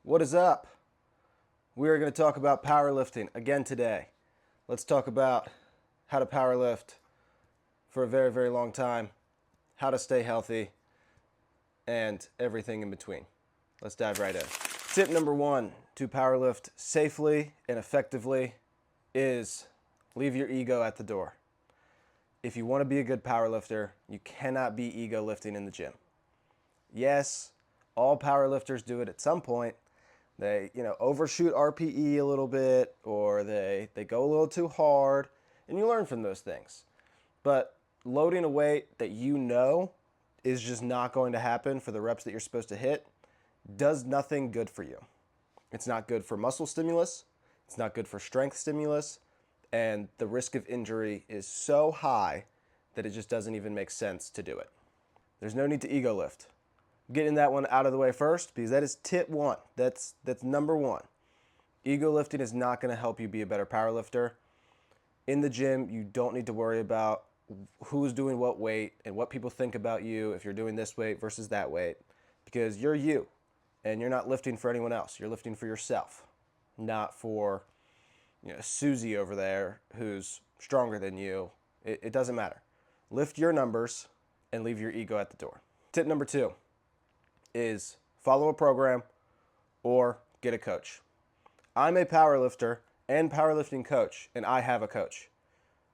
What is up? We are going to talk about powerlifting again today. Let's talk about how to powerlift for a very, very long time, how to stay healthy, and everything in between. Let's dive right in. Tip number one to powerlift safely and effectively is leave your ego at the door. If you want to be a good powerlifter, you cannot be ego lifting in the gym. Yes, all powerlifters do it at some point. They, overshoot RPE a little bit, or they go a little too hard, and you learn from those things. But loading a weight that you know is just not going to happen for the reps that you're supposed to hit does nothing good for you. It's not good for muscle stimulus. It's not good for strength stimulus. And the risk of injury is so high that it just doesn't even make sense to do it. There's no need to ego lift. Getting that one out of the way first, because that is tip one. That's number one. Ego lifting is not going to help you be a better powerlifter. In the gym, you don't need to worry about who's doing what weight and what people think about you if you're doing this weight versus that weight, because you're you, and you're not lifting for anyone else. You're lifting for yourself, not for Susie over there who's stronger than you. It doesn't matter. Lift your numbers and leave your ego at the door. Tip number two is follow a program or get a coach. I'm a powerlifter and powerlifting coach, and I have a coach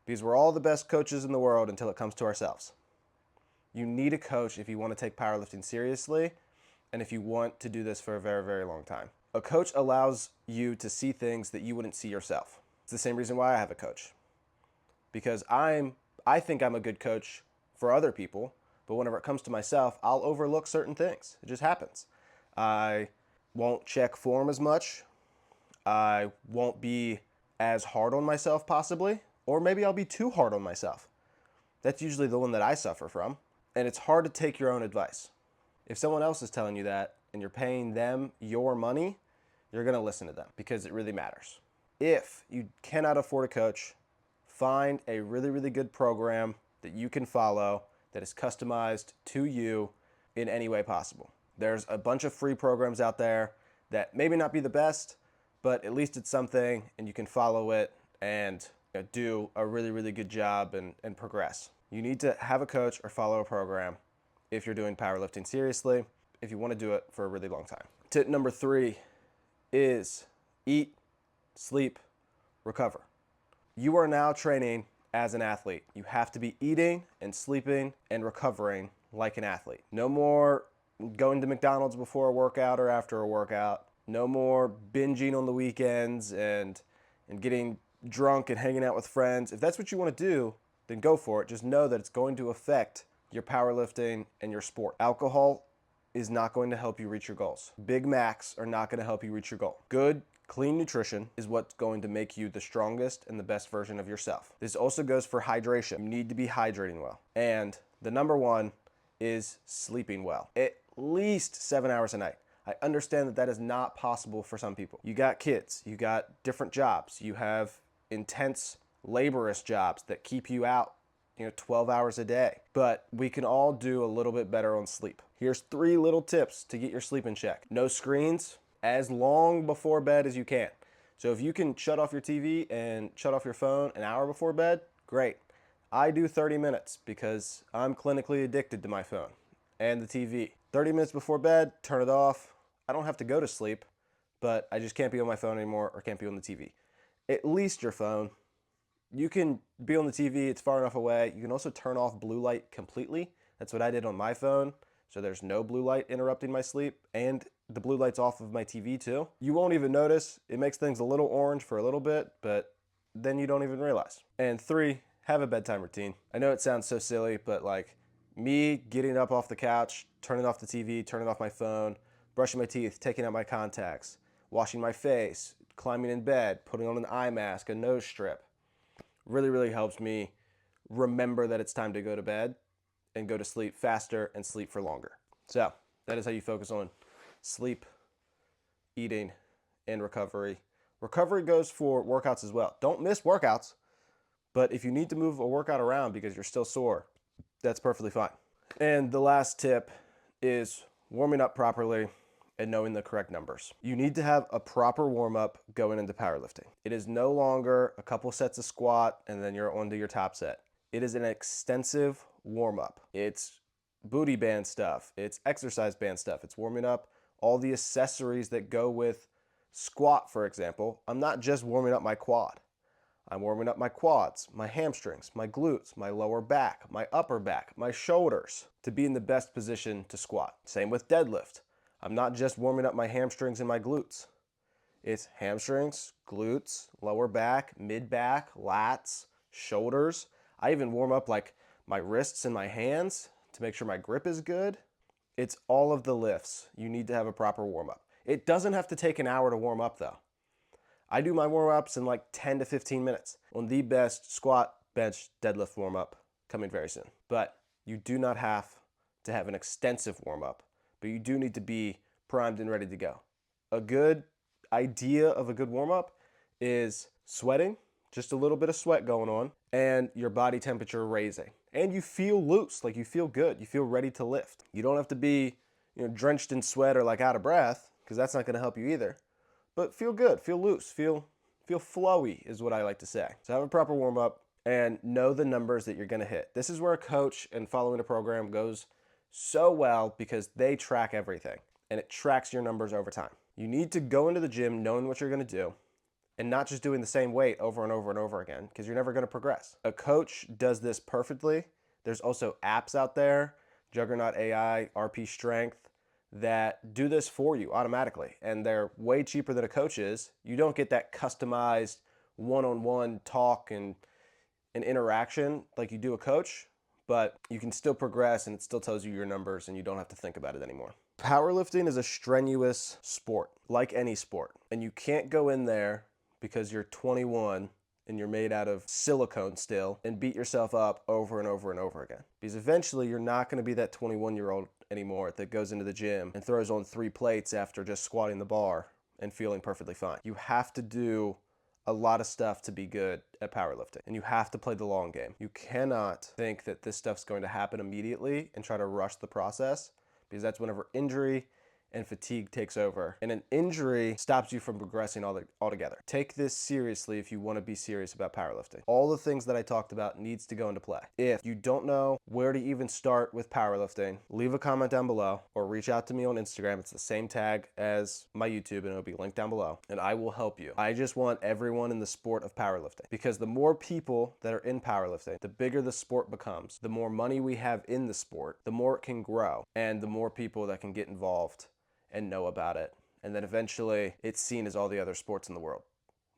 because we're all the best coaches in the world until it comes to ourselves. You need a coach if you want to take powerlifting seriously and if you want to do this for a very, very long time. A coach allows you to see things that you wouldn't see yourself. It's the same reason why I have a coach, because I think I'm a good coach for other people, but whenever it comes to myself, I'll overlook certain things. It just happens. I won't check form as much. I won't be as hard on myself possibly, or maybe I'll be too hard on myself. That's usually the one that I suffer from. And it's hard to take your own advice. If someone else is telling you that and you're paying them your money, you're going to listen to them because it really matters. If you cannot afford a coach, find a really, really good program that you can follow that is customized to you in any way possible. There's a bunch of free programs out there that maybe not be the best, but at least it's something and you can follow it and do a really, really good job and progress. You need to have a coach or follow a program if you're doing powerlifting seriously, if you want to do it for a really long time. Tip number three is eat, sleep, recover. You are now training as an athlete. You have to be eating and sleeping and recovering like an athlete. No more going to McDonald's before a workout or after a workout. No more binging on the weekends and getting drunk and hanging out with friends. If that's what you want to do, then go for it. Just know that it's going to affect your powerlifting and your sport. Alcohol is not going to help you reach your goals. Big Macs are not going to help you reach your goal. Good, clean nutrition is what's going to make you the strongest and the best version of yourself. This also goes for hydration. You need to be hydrating well. And the number one is sleeping well. At least 7 hours a night. I understand that that is not possible for some people. You got kids, you got different jobs, you have intense laborious jobs that keep you out 12 hours a day. But we can all do a little bit better on sleep. Here's 3 little tips to get your sleep in check. No screens as long before bed as you can. So if you can shut off your TV and shut off your phone an hour before bed, great. I do 30 minutes because I'm clinically addicted to my phone and the TV. 30 minutes before bed, turn it off. I don't have to go to sleep, but I just can't be on my phone anymore or can't be on the TV. At least your phone. You can be on the TV, it's far enough away. You can also turn off blue light completely. That's what I did on my phone. So there's no blue light interrupting my sleep, and the blue light's off of my TV too. You won't even notice. It makes things a little orange for a little bit, but then you don't even realize. And 3, have a bedtime routine. I know it sounds so silly, but like me getting up off the couch, turning off the TV, turning off my phone, brushing my teeth, taking out my contacts, washing my face, climbing in bed, putting on an eye mask, a nose strip, really, really helps me remember that it's time to go to bed and go to sleep faster and sleep for longer. So that is how you focus on sleep, eating, and recovery. Recovery goes for workouts as well. Don't miss workouts, but if you need to move a workout around because you're still sore, that's perfectly fine. And the last tip is warming up properly and knowing the correct numbers. You need to have a proper warm-up going into powerlifting. It is no longer a couple sets of squat and then you're on to your top set. It is an extensive warm-up. It's booty band stuff. It's exercise band stuff. It's warming up all the accessories that go with squat, for example. I'm not just warming up my quad. I'm warming up my quads, my hamstrings, my glutes, my lower back, my upper back, my shoulders to be in the best position to squat. Same with deadlift. I'm not just warming up my hamstrings and my glutes. It's hamstrings, glutes, lower back, mid back, lats, shoulders. I even warm up like my wrists and my hands to make sure my grip is good. It's all of the lifts. You need to have a proper warm up. It doesn't have to take an hour to warm up though. I do my warm-ups in like 10 to 15 minutes on the best squat, bench, deadlift warm-up coming very soon. But you do not have to have an extensive warm-up, but you do need to be primed and ready to go. A good idea of a good warm-up is sweating, just a little bit of sweat going on, and your body temperature raising. And you feel loose, like you feel good, you feel ready to lift. You don't have to be, drenched in sweat or like out of breath, because that's not gonna help you either. But feel good, feel loose, feel flowy is what I like to say. So have a proper warm up and know the numbers that you're gonna hit. This is where a coach and following a program goes so well because they track everything and it tracks your numbers over time. You need to go into the gym knowing what you're gonna do and not just doing the same weight over and over and over again because you're never gonna progress. A coach does this perfectly. There's also apps out there, Juggernaut AI, RP Strength, that do this for you automatically, and they're way cheaper than a coach is. You don't get that customized one-on-one talk and interaction like you do a coach, but you can still progress and it still tells you your numbers and you don't have to think about it anymore. Powerlifting is a strenuous sport, like any sport, and you can't go in there because you're 21 and you're made out of silicone still and beat yourself up over and over and over again. Because eventually you're not gonna be that 21-year-old anymore that goes into the gym and throws on 3 plates after just squatting the bar and feeling perfectly fine. You have to do a lot of stuff to be good at powerlifting, and you have to play the long game. You cannot think that this stuff's going to happen immediately and try to rush the process, because that's whenever injury and fatigue takes over. And an injury stops you from progressing altogether. Take this seriously if you want to be serious about powerlifting. All the things that I talked about needs to go into play. If you don't know where to even start with powerlifting, leave a comment down below or reach out to me on Instagram. It's the same tag as my YouTube and it'll be linked down below and I will help you. I just want everyone in the sport of powerlifting, because the more people that are in powerlifting, the bigger the sport becomes. The more money we have in the sport, the more it can grow and the more people that can get involved and know about it. And then eventually it's seen as all the other sports in the world.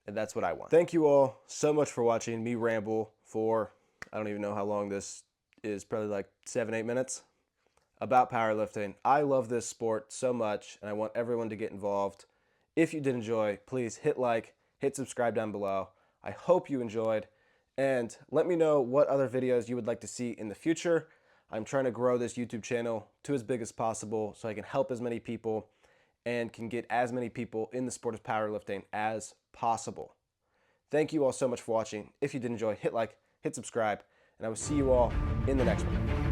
And that's what I want. Thank you all so much for watching me ramble for, I don't even know how long this is, probably like 7-8 minutes, about powerlifting. I love this sport so much and I want everyone to get involved. If you did enjoy, please hit like, hit subscribe down below. I hope you enjoyed, and let me know what other videos you would like to see in the future. I'm trying to grow this YouTube channel to as big as possible so I can help as many people and can get as many people in the sport of powerlifting as possible. Thank you all so much for watching. If you did enjoy, hit like, hit subscribe, and I will see you all in the next one.